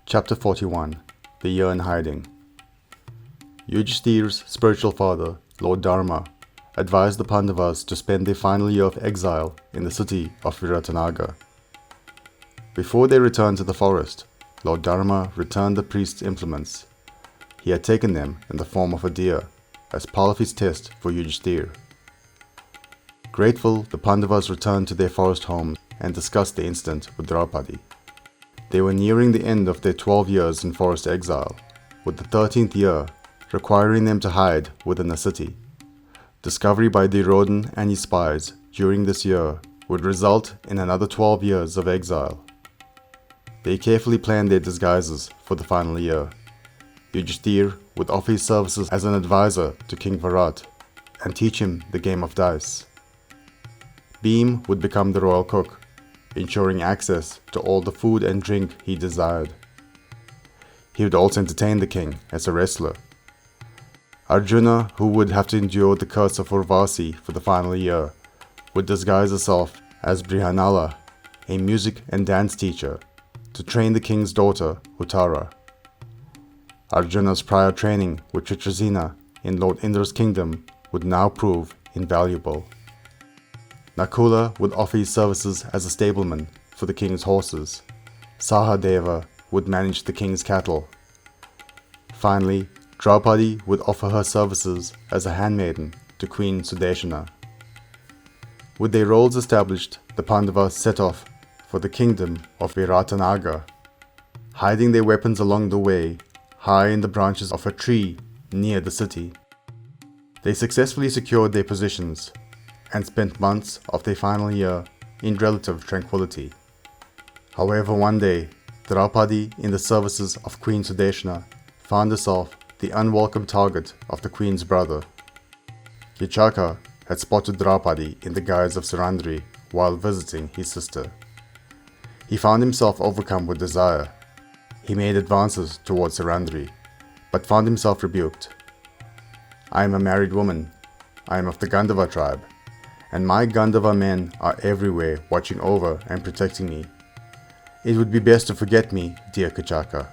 Chapter 41 The Year in Hiding. Yudhishthir's spiritual father, Lord Dharma, advised the Pandavas to spend their final year of exile in the city of Viratanagar. Before they returned to the forest, Lord Dharma returned the priest's implements. He had taken them in the form of a deer, as part of his test for Yudhishthir. Grateful, the Pandavas returned to their forest homes and discussed the incident with Draupadi. They were nearing the end of their 12 years in forest exile, with the 13th year requiring them to hide within a city. Discovery by Duryodhan and his spies during this year would result in another 12 years of exile. They carefully planned their disguises for the final year. Yudhishthir would offer his services as an advisor to King Virat and teach him the game of dice. Bhim would become the royal cook, ensuring access to all the food and drink he desired. He would also entertain the king as a wrestler. Arjuna, who would have to endure the curse of Urvasi for the final year, would disguise herself as Brihanala, a music and dance teacher, to train the king's daughter, Uttara. Arjuna's prior training with Chitrasena in Lord Indra's kingdom would now prove invaluable. Nakula would offer his services as a stableman for the king's horses. Sahadeva would manage the king's cattle. Finally, Draupadi would offer her services as a handmaiden to Queen Sudeshana. With their roles established, the Pandavas set off for the kingdom of Viratanagar, hiding their weapons along the way, high in the branches of a tree near the city. They successfully secured their positions and spent months of their final year in relative tranquility. However, one day, Draupadi, in the services of Queen Sudeshana, found herself the unwelcome target of the queen's brother. Keechaka had spotted Draupadi in the guise of Surandri while visiting his sister. He found himself overcome with desire. He made advances towards Surandri, but found himself rebuked. "I am a married woman. I am of the Gandhava tribe, and my Gandhava men are everywhere watching over and protecting me. It would be best to forget me, dear Keechaka."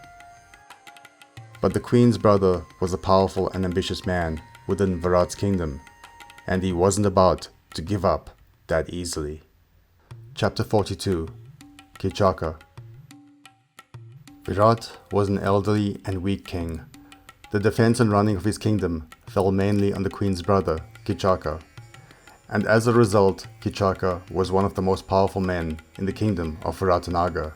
But the queen's brother was a powerful and ambitious man within Virat's kingdom, and he wasn't about to give up that easily. Chapter 42 Keechaka. Virat was an elderly and weak king. The defense and running of his kingdom fell mainly on the queen's brother, Keechaka, and as a result, Keechaka was one of the most powerful men in the kingdom of Viratanagar.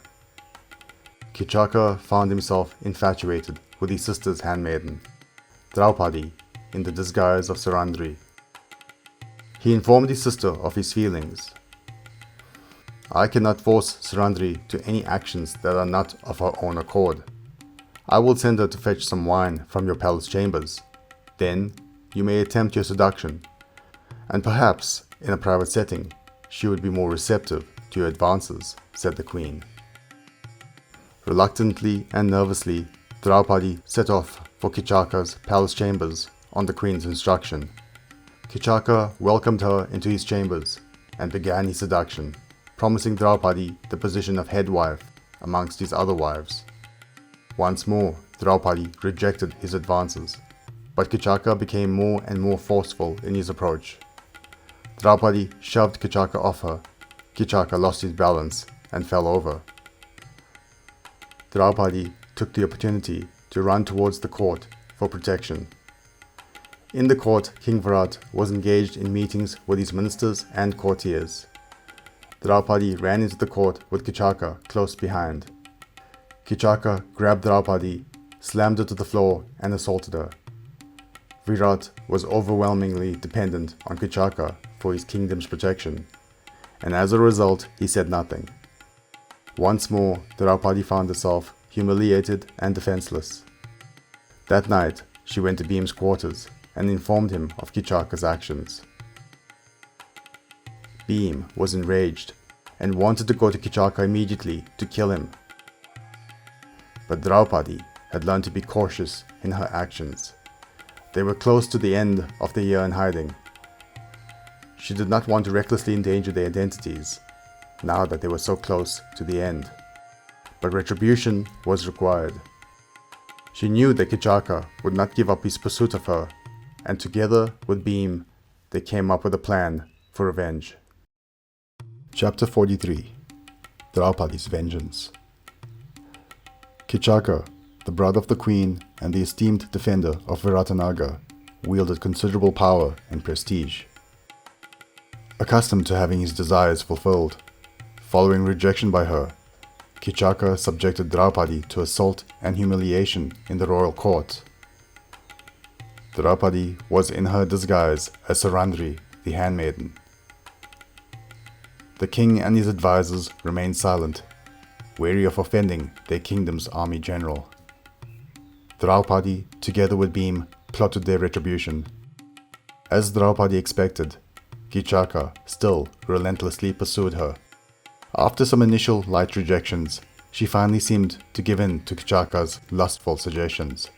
Keechaka found himself infatuated with his sister's handmaiden, Draupadi, in the disguise of Surandri. He informed his sister of his feelings. "I cannot force Surandri to any actions that are not of her own accord. I will send her to fetch some wine from your palace chambers. Then you may attempt your seduction, and perhaps, in a private setting, she would be more receptive to your advances," said the queen. Reluctantly and nervously, Draupadi set off for Keechaka's palace chambers on the queen's instruction. Keechaka welcomed her into his chambers and began his seduction, promising Draupadi the position of head wife amongst his other wives. Once more, Draupadi rejected his advances, but Keechaka became more and more forceful in his approach. Draupadi shoved Keechaka off her. Keechaka lost his balance and fell over. Draupadi took the opportunity to run towards the court for protection. In the court, King Virat was engaged in meetings with his ministers and courtiers. Draupadi ran into the court with Keechaka close behind. Keechaka grabbed Draupadi, slammed her to the floor, and assaulted her. Virat was overwhelmingly dependent on Keechaka for his kingdom's protection, and as a result, he said nothing. Once more, Draupadi found herself humiliated and defenseless. That night, she went to Bhim's quarters and informed him of Keechaka's actions. Bhim was enraged and wanted to go to Keechaka immediately to kill him. But Draupadi had learned to be cautious in her actions. They were close to the end of the year in hiding. She did not want to recklessly endanger their identities, now that they were so close to the end. but retribution was required. She knew that Keechaka would not give up his pursuit of her, and together with Bhim, they came up with a plan for revenge. Chapter 43. Draupadi's Vengeance. Keechaka, the brother of the queen and the esteemed defender of Viratanagar, wielded considerable power and prestige. Accustomed to having his desires fulfilled, following rejection by her, Keechaka subjected Draupadi to assault and humiliation in the royal court. Draupadi was in her disguise as Sarandri, the handmaiden. The king and his advisors remained silent, wary of offending their kingdom's army general. Draupadi, together with Bhim, plotted their retribution. As Draupadi expected, Keechaka still relentlessly pursued her. After some initial light rejections, she finally seemed to give in to Keechaka's lustful suggestions.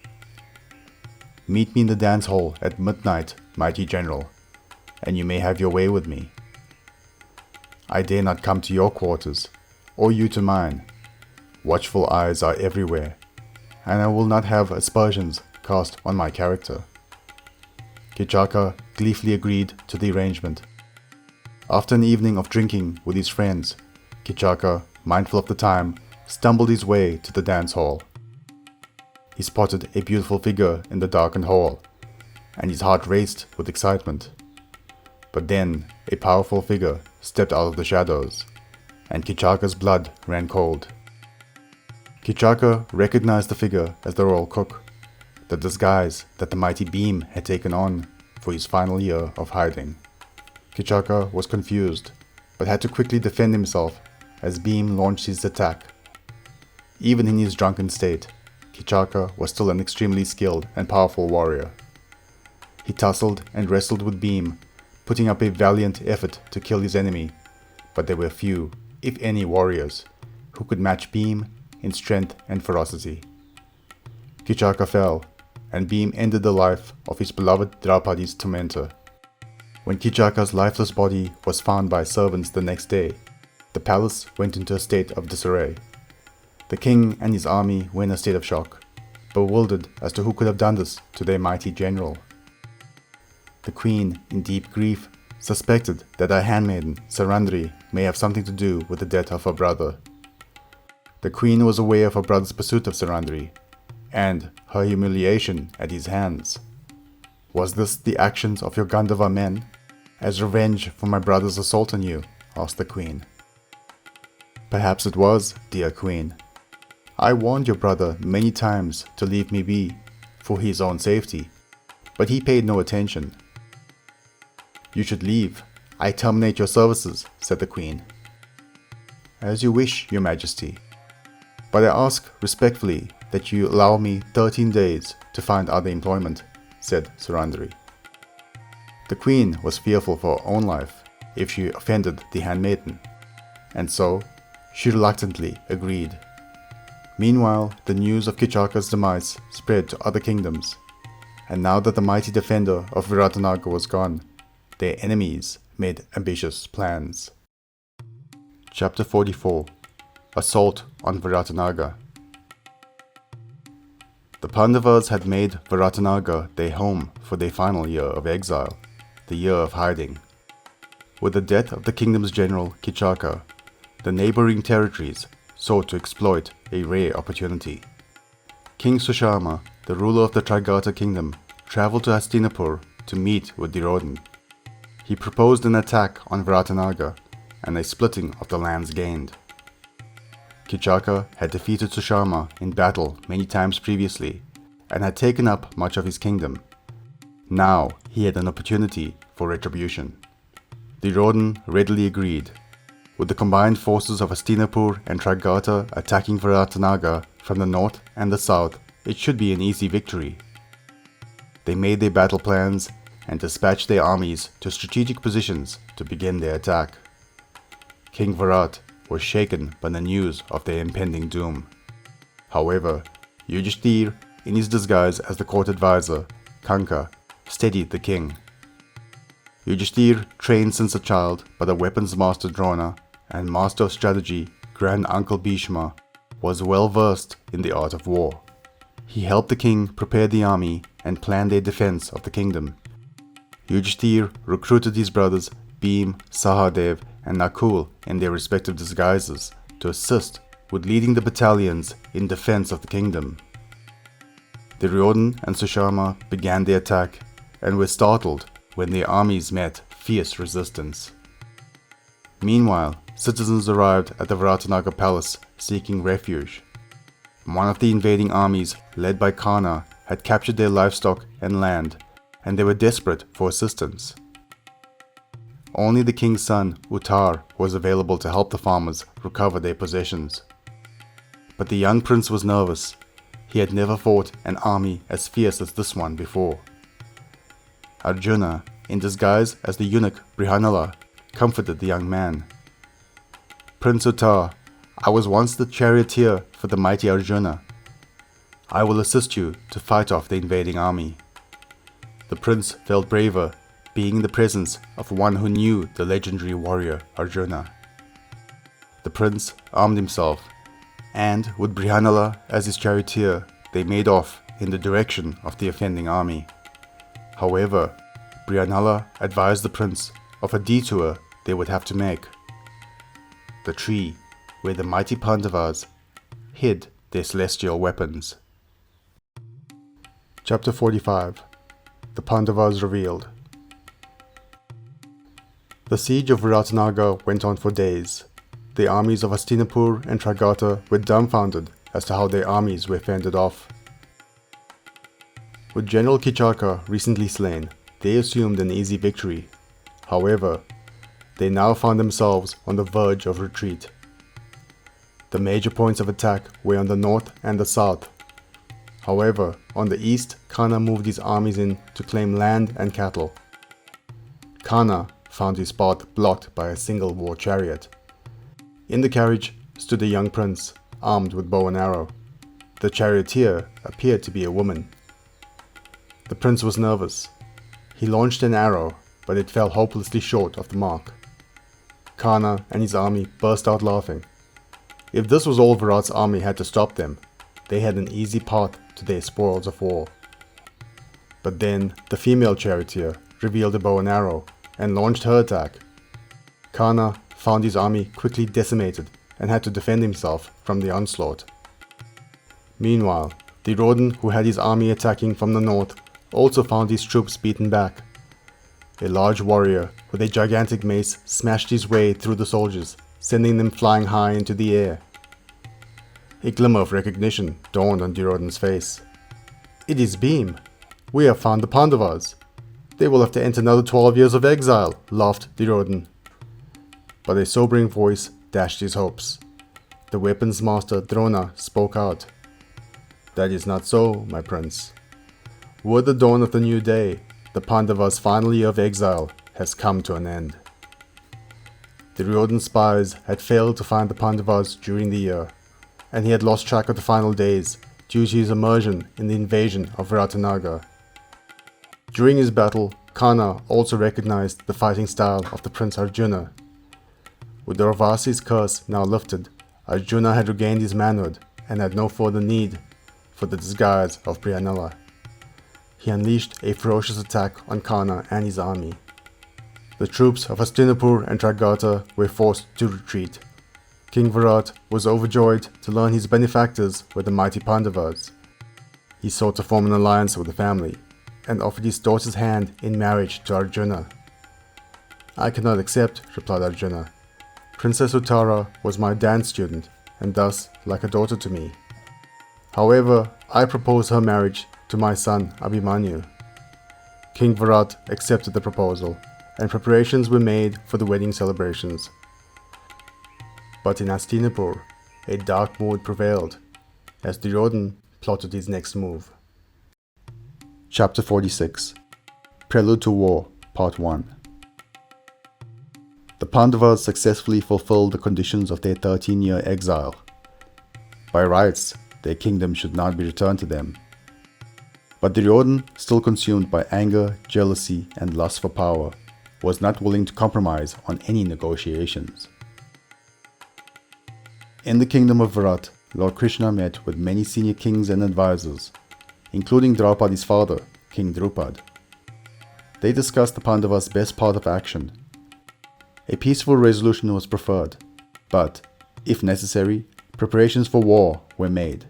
"Meet me in the dance hall at midnight, mighty general, and you may have your way with me. I dare not come to your quarters, or you to mine. Watchful eyes are everywhere, and I will not have aspersions cast on my character." Keechaka gleefully agreed to the arrangement. After an evening of drinking with his friends, Keechaka, mindful of the time, stumbled his way to the dance hall. He spotted a beautiful figure in the darkened hall, and his heart raced with excitement. But then a powerful figure stepped out of the shadows, and Keechaka's blood ran cold. Keechaka recognized the figure as the royal cook, the disguise that the mighty Bhim had taken on for his final year of hiding. Keechaka was confused, but had to quickly defend himself as Bhim launched his attack. Even in his drunken state, Keechaka was still an extremely skilled and powerful warrior. He tussled and wrestled with Bhim, putting up a valiant effort to kill his enemy, but there were few, if any, warriors who could match Bhim in strength and ferocity. Keechaka fell, and Bhim ended the life of his beloved Draupadi's tormentor. When Keechaka's lifeless body was found by servants the next day, the palace went into a state of disarray. The king and his army were in a state of shock, bewildered as to who could have done this to their mighty general. The queen, in deep grief, suspected that her handmaiden, Sarandri, may have something to do with the death of her brother. The queen was aware of her brother's pursuit of Sarandri, and her humiliation at his hands. "Was this the actions of your Gandhava men, as revenge for my brother's assault on you?" asked the queen. "Perhaps it was, dear queen. I warned your brother many times to leave me be, for his own safety, but he paid no attention." "You should leave. I terminate your services," said the queen. "As you wish, your majesty. But I ask respectfully that you allow me 13 days to find other employment," said Sarandri. The queen was fearful for her own life if she offended the handmaiden, and so she reluctantly agreed. Meanwhile, the news of Keechaka's demise spread to other kingdoms, and now that the mighty defender of Viratanagar was gone, their enemies made ambitious plans. Chapter 44. Assault on Viratanagar. The Pandavas had made Viratanagar their home for their final year of exile, the year of hiding. With the death of the kingdom's general Keechaka, the neighboring territories sought to exploit a rare opportunity. King Sushama, the ruler of the Trigarta kingdom, traveled to Hastinapur to meet with Duryodhan. He proposed an attack on Viratanagar and a splitting of the lands gained. Keechaka had defeated Sushama in battle many times previously and had taken up much of his kingdom. Now he had an opportunity for retribution. Duryodhan readily agreed. With the combined forces of Hastinapur and Trigarta attacking Viratanagar from the north and the south, it should be an easy victory. They made their battle plans and dispatched their armies to strategic positions to begin their attack. King Virat was shaken by the news of their impending doom. However, Yudhishthir, in his disguise as the court advisor, Kanka, steadied the king. Yudhishthir, trained since a child by the weapons master Drona and master of strategy Grand Uncle Bhishma, was well versed in the art of war. He helped the king prepare the army and plan their defense of the kingdom. Yudhishthir recruited his brothers Bhim, Sahadev, and Nakul in their respective disguises to assist with leading the battalions in defense of the kingdom. Duryodhana and Sushama began the attack and were startled when their armies met fierce resistance. Meanwhile, citizens arrived at the Viratanagar palace seeking refuge. One of the invading armies, led by Kana, had captured their livestock and land, and they were desperate for assistance. Only the king's son, Uttar, was available to help the farmers recover their possessions. But the young prince was nervous. He had never fought an army as fierce as this one before. Arjuna, in disguise as the eunuch Brihanala, comforted the young man. "Prince Uttar, I was once the charioteer for the mighty Arjuna. I will assist you to fight off the invading army." The prince felt braver, being in the presence of one who knew the legendary warrior Arjuna. The prince armed himself, and with Brihanala as his charioteer, they made off in the direction of the offending army. However, Brihanala advised the prince of a detour they would have to make: the tree where the mighty Pandavas hid their celestial weapons. Chapter 45. The Pandavas Revealed. The siege of Viratanagar went on for days. The armies of Hastinapur and Tragata were dumbfounded as to how their armies were fended off. With General Keechaka recently slain, they assumed an easy victory. However, they now found themselves on the verge of retreat. The major points of attack were on the north and the south. However, on the east, Kana moved his armies in to claim land and cattle. Kana found his path blocked by a single war chariot. In the carriage stood a young prince, armed with bow and arrow. The charioteer appeared to be a woman. The prince was nervous. He launched an arrow, but it fell hopelessly short of the mark. Kana and his army burst out laughing. If this was all Virat's army had to stop them, they had an easy path to their spoils of war. But then the female charioteer revealed a bow and arrow and launched her attack. Kana found his army quickly decimated and had to defend himself from the onslaught. Meanwhile, Duryodhana, who had his army attacking from the north, also found his troops beaten back. A large warrior with a gigantic mace smashed his way through the soldiers, sending them flying high into the air. A glimmer of recognition dawned on Duryodhana's face. "It is Bhim. We have found the Pandavas. They will have to enter another 12 years of exile," laughed Duryodhana. But a sobering voice dashed his hopes. The weapons master Drona spoke out. "That is not so, my prince. With the dawn of the new day, the Pandavas' final year of exile has come to an end." Duryodhana's spies had failed to find the Pandavas during the year, and he had lost track of the final days due to his immersion in the invasion of Viratanagar. During his battle, Kana also recognized the fighting style of the Prince Arjuna. With Durvasi's curse now lifted, Arjuna had regained his manhood and had no further need for the disguise of Brihanala. He unleashed a ferocious attack on Kana and his army. The troops of Hastinapur and Tragata were forced to retreat. King Virat was overjoyed to learn his benefactors were the mighty Pandavas. He sought to form an alliance with the family and offered his daughter's hand in marriage to Arjuna. "I cannot accept," replied Arjuna. "Princess Uttara was my dance student and thus like a daughter to me. However, I propose her marriage to my son Abhimanyu." King Virat accepted the proposal, and preparations were made for the wedding celebrations. But in Hastinapur, a dark mood prevailed as Duryodhana plotted his next move. Chapter 46. Prelude to War, Part 1. The Pandavas successfully fulfilled the conditions of their 13-year exile. By rights, their kingdom should not be returned to them. But Duryodhana, still consumed by anger, jealousy, and lust for power, was not willing to compromise on any negotiations. In the kingdom of Virat, Lord Krishna met with many senior kings and advisors, including Draupadi's father, King Draupadi. They discussed the Pandavas' best part of action. A peaceful resolution was preferred, but, if necessary, preparations for war were made.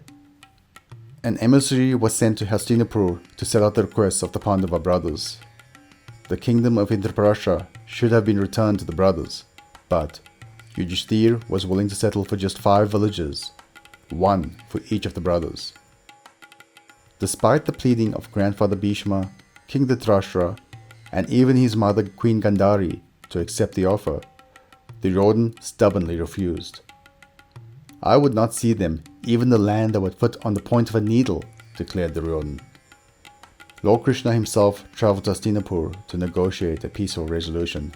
An emissary was sent to Hastinapur to set out the requests of the Pandava brothers. The kingdom of Indraprastha should have been returned to the brothers, but Yudhishthir was willing to settle for just 5 villages, 1 for each of the brothers. Despite the pleading of grandfather Bhishma, King Dhritarashtra, and even his mother Queen Gandhari to accept the offer, Duryodhana stubbornly refused. "I would not see them, even the land that would fit on the point of a needle," declared Duryodhana. Lord Krishna himself travelled to Hastinapur to negotiate a peaceful resolution.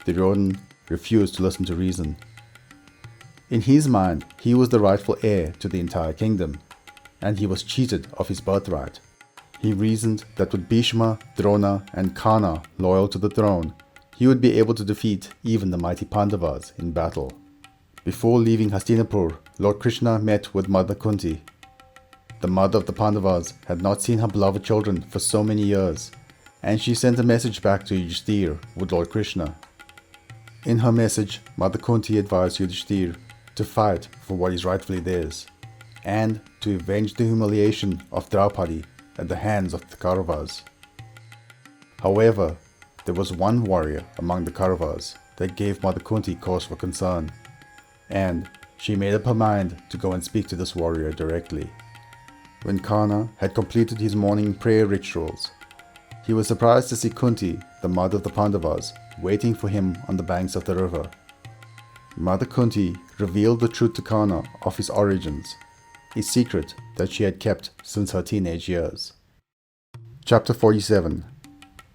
Duryodhana refused to listen to reason. In his mind, he was the rightful heir to the entire kingdom, and he was cheated of his birthright. He reasoned that with Bhishma, Drona, and Karna loyal to the throne, he would be able to defeat even the mighty Pandavas in battle. Before leaving Hastinapur, Lord Krishna met with Mother Kunti. The mother of the Pandavas had not seen her beloved children for so many years, and she sent a message back to Yudhishthir with Lord Krishna. In her message, Mother Kunti advised Yudhishthir to fight for what is rightfully theirs, and to avenge the humiliation of Draupadi at the hands of the Kauravas. However, there was one warrior among the Kauravas that gave Mother Kunti cause for concern, and she made up her mind to go and speak to this warrior directly. When Karna had completed his morning prayer rituals, he was surprised to see Kunti, the mother of the Pandavas, waiting for him on the banks of the river. Mother Kunti revealed the truth to Karna of his origins, a secret that she had kept since her teenage years. Chapter 47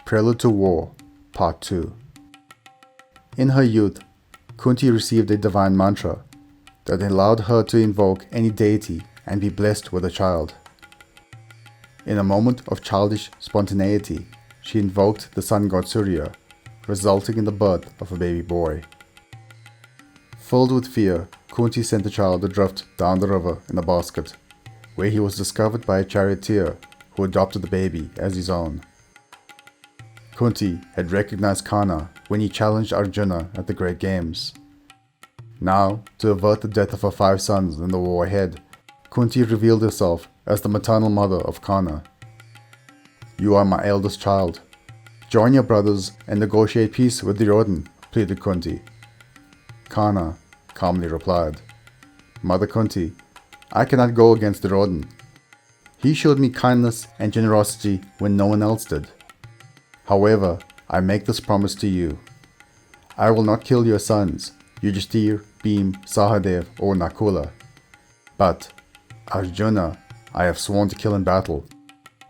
Prelude to War, Part 2. In her youth, Kunti received a divine mantra that allowed her to invoke any deity and be blessed with a child. In a moment of childish spontaneity, she invoked the sun god Surya, resulting in the birth of a baby boy. Filled with fear, Kunti sent the child adrift down the river in a basket, where he was discovered by a charioteer who adopted the baby as his own. Kunti had recognized Karna when he challenged Arjuna at the Great Games. Now, to avert the death of her 5 sons in the war ahead, Kunti revealed herself as the maternal mother of Karna. "You are my eldest child. Join your brothers and negotiate peace with Duryodhana," pleaded Kunti. Karna calmly replied, "Mother Kunti, I cannot go against Duryodhana. He showed me kindness and generosity when no one else did. However, I make this promise to you. I will not kill your sons, Yudhishthir, Bhim, Sahadev, or Nakula. But Arjuna I have sworn to kill in battle,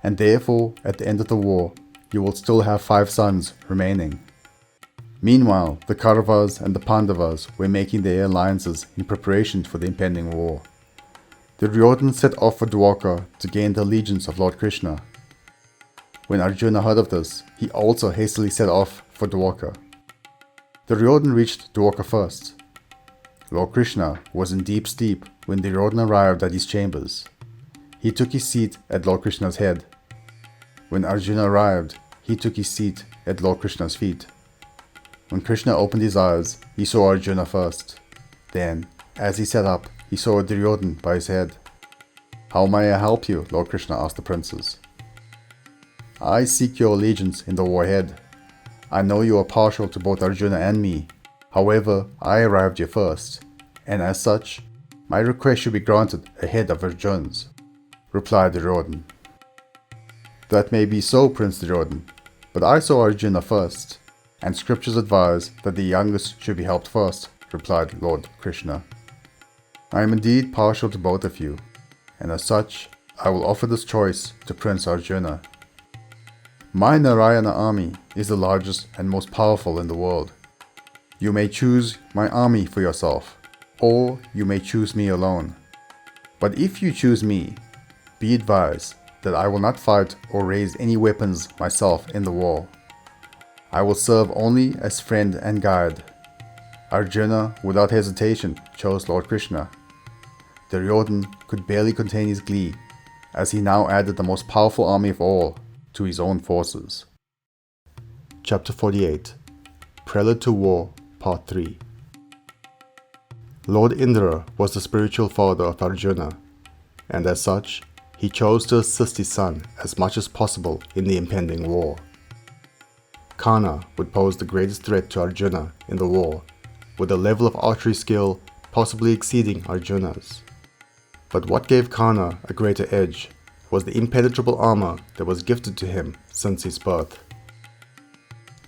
and therefore at the end of the war you will still have 5 sons remaining." Meanwhile, the Kauravas and the Pandavas were making their alliances in preparation for the impending war. Duryodhana set off for Dwarka to gain the allegiance of Lord Krishna. When Arjuna heard of this, he also hastily set off for Dwarka. Duryodhana reached Dwarka first. Lord Krishna was in deep sleep when Duryodhana arrived at his chambers. He took his seat at Lord Krishna's head. When Arjuna arrived, he took his seat at Lord Krishna's feet. When Krishna opened his eyes, he saw Arjuna first. Then, as he sat up, he saw Duryodhana by his head. "How may I help you?" Lord Krishna asked the princes. "I seek your allegiance in the war ahead. I know you are partial to both Arjuna and me. However, I arrived here first, and as such, my request should be granted ahead of Arjuna's," replied Duryodhana. "That may be so, Prince Duryodhana, but I saw Arjuna first, and scriptures advise that the youngest should be helped first," replied Lord Krishna. "I am indeed partial to both of you, and as such, I will offer this choice to Prince Arjuna. My Narayana army is the largest and most powerful in the world. You may choose my army for yourself, or you may choose me alone. But if you choose me, be advised that I will not fight or raise any weapons myself in the war. I will serve only as friend and guide." Arjuna, without hesitation, chose Lord Krishna. Duryodhana could barely contain his glee, as he now added the most powerful army of all to his own forces. Chapter 48 Prelude to War, Part 3. Lord Indra was the spiritual father of Arjuna, and as such, he chose to assist his son as much as possible in the impending war. Karna would pose the greatest threat to Arjuna in the war, with a level of archery skill possibly exceeding Arjuna's. But what gave Karna a greater edge was the impenetrable armor that was gifted to him since his birth.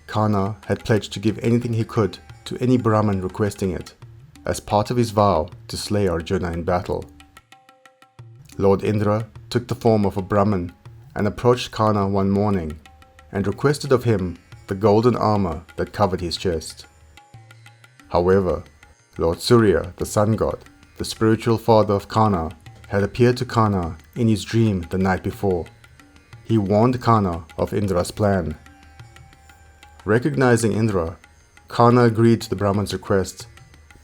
Karna had pledged to give anything he could to any Brahmin requesting it, as part of his vow to slay Arjuna in battle. Lord Indra took the form of a Brahmin and approached Karna one morning and requested of him the golden armor that covered his chest. However, Lord Surya, the sun god, the spiritual father of Karna, had appeared to Karna in his dream the night before. He warned Karna of Indra's plan. Recognizing Indra, Karna agreed to the Brahman's request,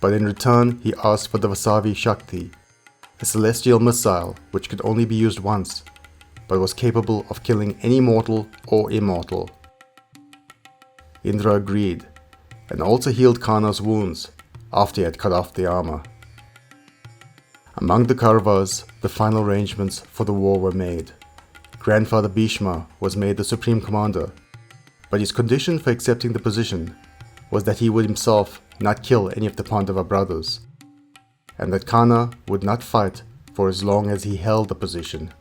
but in return he asked for the Vasavi Shakti, a celestial missile which could only be used once, but was capable of killing any mortal or immortal. Indra agreed, and also healed Karna's wounds after he had cut off the armor. Among the Kauravas, the final arrangements for the war were made. Grandfather Bhishma was made the supreme commander, but his condition for accepting the position was that he would himself not kill any of the Pandava brothers, and that Karna would not fight for as long as he held the position.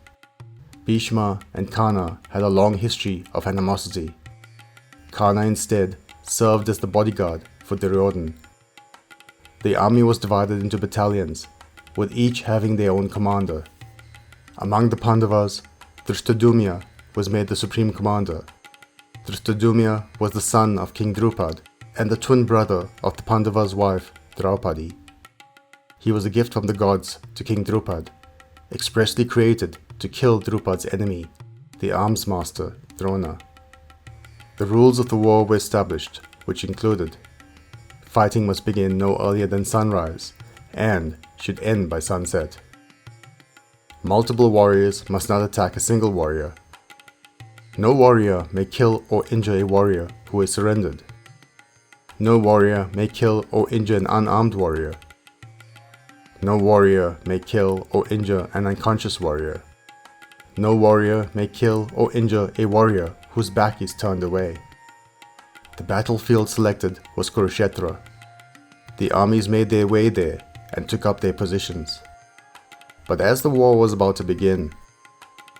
Bhishma and Karna had a long history of animosity. Karna instead served as the bodyguard for Duryodhana. The army was divided into battalions, with each having their own commander. Among the Pandavas, Drishtadyumna was made the supreme commander. Drishtadyumna was the son of King Draupadi and the twin brother of the Pandavas' wife, Draupadi. He was a gift from the gods to King Draupadi, expressly created to kill Draupadi's enemy, the arms master, Drona. The rules of the war were established, which included: fighting must begin no earlier than sunrise, and should end by sunset. Multiple warriors must not attack a single warrior. No warrior may kill or injure a warrior who is surrendered. No warrior may kill or injure an unarmed warrior. No warrior may kill or injure an unconscious warrior. No warrior may kill or injure a warrior whose back is turned away. The battlefield selected was Kurukshetra. The armies made their way there and took up their positions. But as the war was about to begin,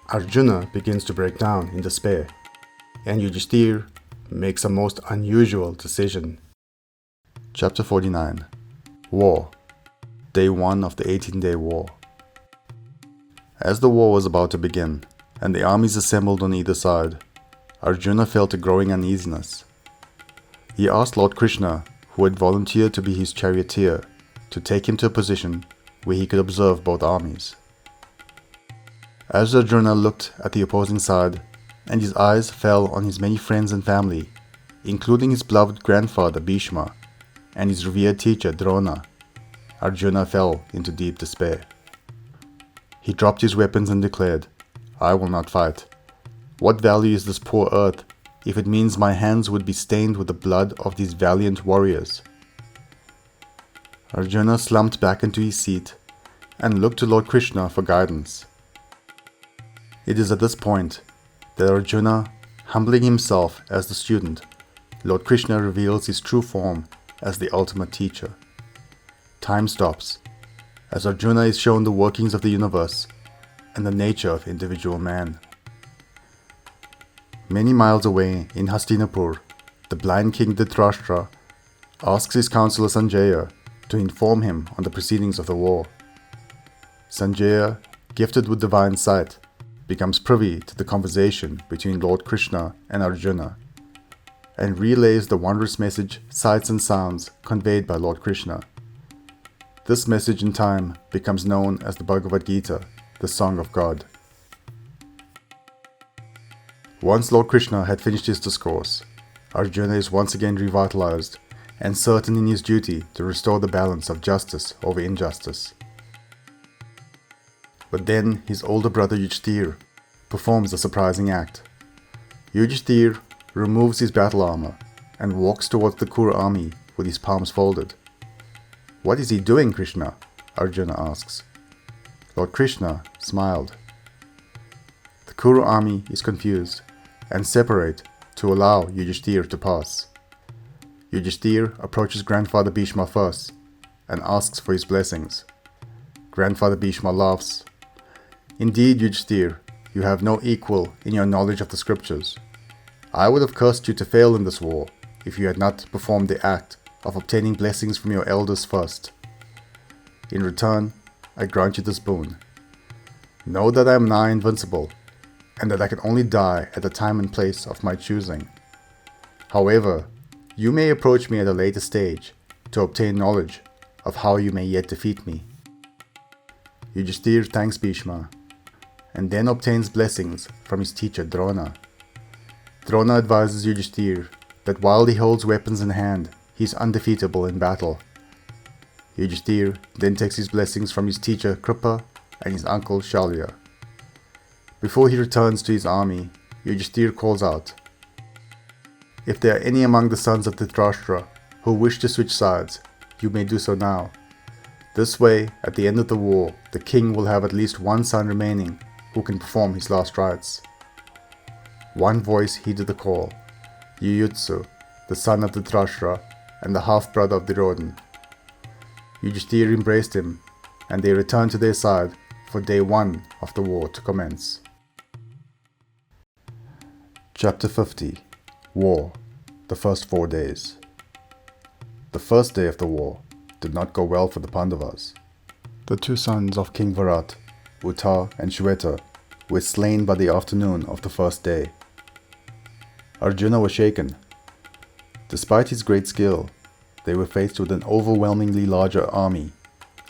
Arjuna begins to break down in despair, and Yudhishthira makes a most unusual decision. Chapter 49 War, Day 1 of the 18-day war. As the war was about to begin, and the armies assembled on either side, Arjuna felt a growing uneasiness. He asked Lord Krishna, who had volunteered to be his charioteer, to take him to a position where he could observe both armies. As Arjuna looked at the opposing side, and his eyes fell on his many friends and family, including his beloved grandfather Bhishma and his revered teacher Drona, Arjuna fell into deep despair. He dropped his weapons and declared, "I will not fight. What value is this poor earth if it means my hands would be stained with the blood of these valiant warriors?" Arjuna slumped back into his seat and looked to Lord Krishna for guidance. It is at this point that Arjuna, humbling himself as the student, Lord Krishna reveals his true form as the ultimate teacher. Time stops, as Arjuna is shown the workings of the universe and the nature of individual man. Many miles away in Hastinapur, the blind king Dhritarashtra asks his counselor Sanjaya to inform him on the proceedings of the war. Sanjaya, gifted with divine sight, becomes privy to the conversation between Lord Krishna and Arjuna, and relays the wondrous message, sights and sounds conveyed by Lord Krishna. This message in time becomes known as the Bhagavad Gita, the Song of God. Once Lord Krishna had finished his discourse, Arjuna is once again revitalized and certain in his duty to restore the balance of justice over injustice. But then his older brother Yudhishthir performs a surprising act. Yudhishthir removes his battle armor and walks towards the Kuru army with his palms folded. "What is he doing, Krishna?" Arjuna asks. Lord Krishna smiled. The Kuru army is confused and separate to allow Yudhishthir to pass. Yudhishthir approaches grandfather Bhishma first and asks for his blessings. Grandfather Bhishma laughs. "Indeed, Yudhishthir, you have no equal in your knowledge of the scriptures. I would have cursed you to fail in this war if you had not performed the act of obtaining blessings from your elders first. In return, I grant you this boon. Know that I am nigh invincible, and that I can only die at the time and place of my choosing. However, you may approach me at a later stage to obtain knowledge of how you may yet defeat me." Yudhishthir thanks Bhishma, and then obtains blessings from his teacher Drona. Drona advises Yudhishthir that while he holds weapons in hand, he is undefeatable in battle. Yudhishthir then takes his blessings from his teacher Kripa and his uncle Shalya. Before he returns to his army, Yudhishthir calls out, "If there are any among the sons of Dhritarashtra who wish to switch sides, you may do so now. This way, at the end of the war, the king will have at least one son remaining who can perform his last rites." One voice heeded the call, Yuyutsu, the son of Dhritarashtra and the half-brother of Duryodhana. Yudhishthir embraced him, and they returned to their side for day 1 of the war to commence. Chapter 50. War, the first 4 days. The first day of the war did not go well for the Pandavas. The 2 sons of King Virat, Uttara and Shweta, were slain by the afternoon of the first day. Arjuna was shaken. Despite his great skill, they were faced with an overwhelmingly larger army,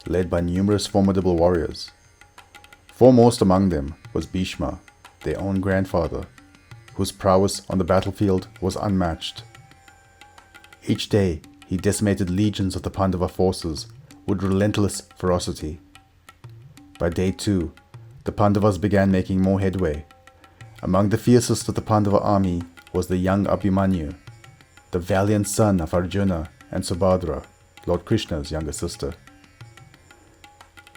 led by numerous formidable warriors. Foremost among them was Bhishma, their own grandfather, whose prowess on the battlefield was unmatched. Each day, he decimated legions of the Pandava forces with relentless ferocity. By day 2, the Pandavas began making more headway. Among the fiercest of the Pandava army was the young Abhimanyu, the valiant son of Arjuna and Subhadra, Lord Krishna's younger sister.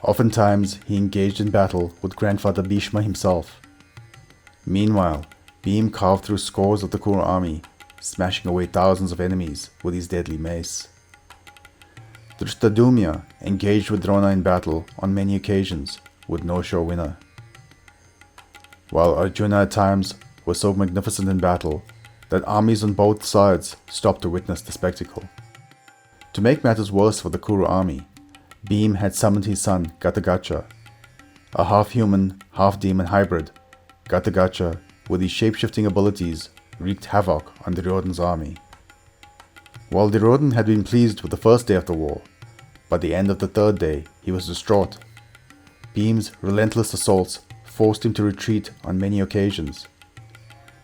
Oftentimes, he engaged in battle with grandfather Bhishma himself. Meanwhile, Bhim carved through scores of the Kuru army, smashing away thousands of enemies with his deadly mace. Drishtadyumna engaged with Drona in battle on many occasions, with no sure winner. While Arjuna at times was so magnificent in battle that armies on both sides stopped to witness the spectacle. To make matters worse for the Kuru army, Bhim had summoned his son Gatagacha, a half-human, half-demon hybrid. Gatagacha, with his shape-shifting abilities, wreaked havoc on Duryodhana's army. While Duryodhana had been pleased with the first day of the war, by the end of the 3rd day he was distraught. Bhim's relentless assaults forced him to retreat on many occasions.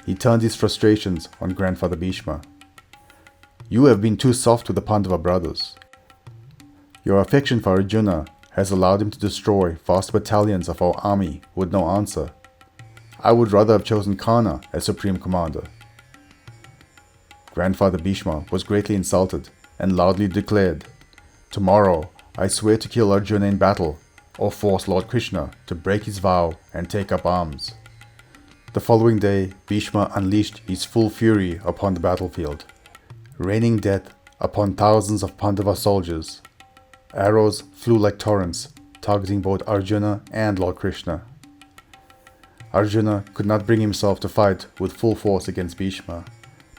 He turned his frustrations on grandfather Bhishma. "You have been too soft with the Pandava brothers. Your affection for Arjuna has allowed him to destroy vast battalions of our army with no answer. I would rather have chosen Karna as supreme commander." Grandfather Bhishma was greatly insulted and loudly declared, "Tomorrow I swear to kill Arjuna in battle or force Lord Krishna to break his vow and take up arms." The following day, Bhishma unleashed his full fury upon the battlefield, raining death upon thousands of Pandava soldiers. Arrows flew like torrents, targeting both Arjuna and Lord Krishna. Arjuna could not bring himself to fight with full force against Bhishma,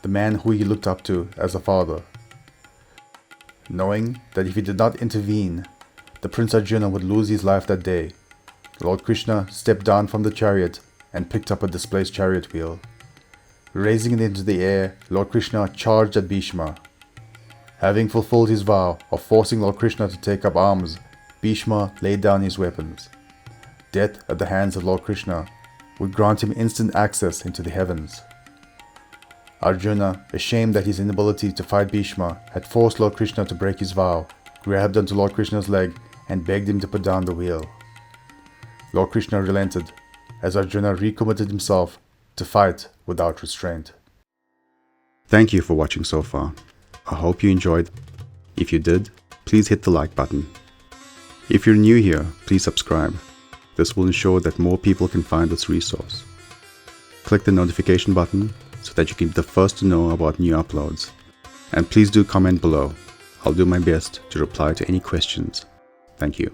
the man who he looked up to as a father. Knowing that if he did not intervene, the Prince Arjuna would lose his life that day, Lord Krishna stepped down from the chariot and picked up a displaced chariot wheel. Raising it into the air, Lord Krishna charged at Bhishma. Having fulfilled his vow of forcing Lord Krishna to take up arms, Bhishma laid down his weapons. Death at the hands of Lord Krishna would grant him instant access into the heavens. Arjuna, ashamed at his inability to fight Bhishma, had forced Lord Krishna to break his vow, grabbed onto Lord Krishna's leg and begged him to put down the wheel. Lord Krishna relented as Arjuna recommitted himself to fight without restraint. Thank you for watching so far. I hope you enjoyed. If you did, please hit the like button. If you're new here, please subscribe. This will ensure that more people can find this resource. Click the notification button so that you can be the first to know about new uploads. And please do comment below. I'll do my best to reply to any questions. Thank you.